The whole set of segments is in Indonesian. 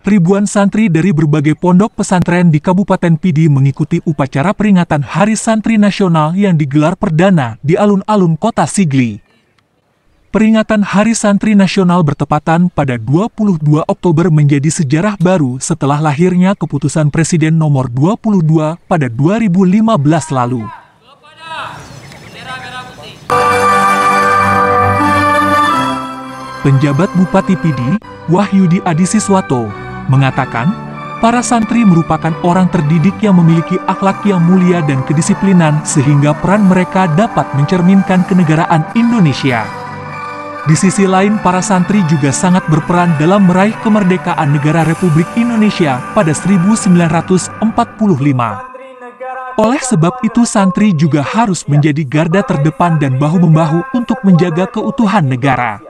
Ribuan santri dari berbagai pondok pesantren di Kabupaten Pidi mengikuti upacara peringatan Hari Santri Nasional yang digelar perdana di alun-alun Kota Sigli. Peringatan Hari Santri Nasional bertepatan pada 22 Oktober menjadi sejarah baru setelah lahirnya keputusan Presiden nomor 22 pada 2015 lalu. Penjabat Bupati Pidi, Wahyudi Adisiswato, mengatakan, para santri merupakan orang terdidik yang memiliki akhlak yang mulia dan kedisiplinan sehingga peran mereka dapat mencerminkan kenegaraan Indonesia. Di sisi lain, para santri juga sangat berperan dalam meraih kemerdekaan negara Republik Indonesia pada 1945. Oleh sebab itu, santri juga harus menjadi garda terdepan dan bahu-membahu untuk menjaga keutuhan negara.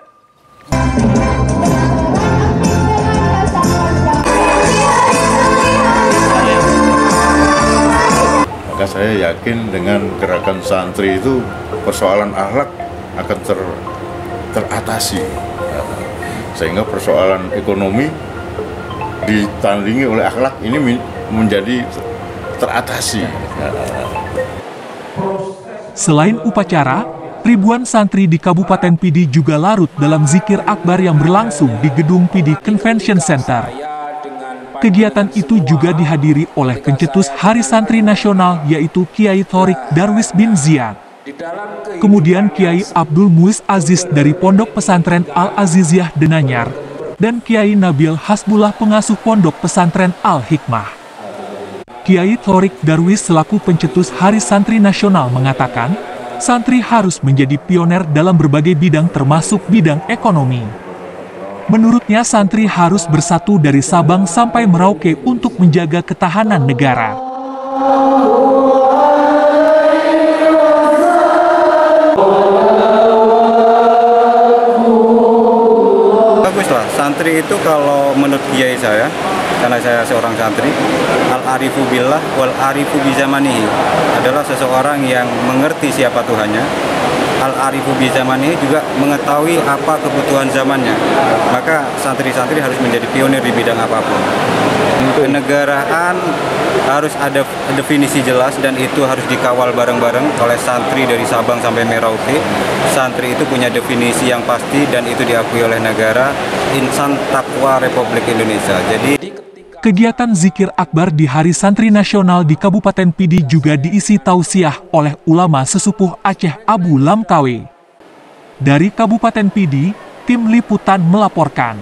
Maka saya yakin dengan gerakan santri itu persoalan akhlak akan teratasi, sehingga persoalan ekonomi ditandingi oleh akhlak ini menjadi teratasi. Selain upacara, ribuan santri di Kabupaten Pidi juga larut dalam zikir akbar yang berlangsung di Gedung Pidi Convention Center. Kegiatan itu juga dihadiri oleh pencetus Hari Santri Nasional yaitu Kiai Thorik Darwis bin Ziyad. Kemudian Kiai Abdul Muiz Aziz dari Pondok Pesantren Al-Aziziyah Denanyar dan Kiai Nabil Hasbullah pengasuh Pondok Pesantren Al-Hikmah. Kiai Thorik Darwis selaku pencetus Hari Santri Nasional mengatakan, santri harus menjadi pioner dalam berbagai bidang termasuk bidang ekonomi. Menurutnya, santri harus bersatu dari Sabang sampai Merauke untuk menjaga ketahanan negara. Baguslah, santri itu kalau menurut kiai saya, karena saya seorang santri, al-arifu billah wal arifu bizamanihi adalah seseorang yang mengerti siapa Tuhannya. Al-arifu bizamanihi juga mengetahui apa kebutuhan zamannya. Maka santri-santri harus menjadi pionir di bidang apapun. Kenegaraan harus ada definisi jelas dan itu harus dikawal bareng-bareng oleh santri dari Sabang sampai Merauke. Santri itu punya definisi yang pasti dan itu diakui oleh negara, insan takwa Republik Indonesia. Kegiatan zikir akbar di Hari Santri Nasional di Kabupaten Pidi juga diisi tausiah oleh ulama sesepuh Aceh Abu Lamkawe. Dari Kabupaten Pidi, tim liputan melaporkan.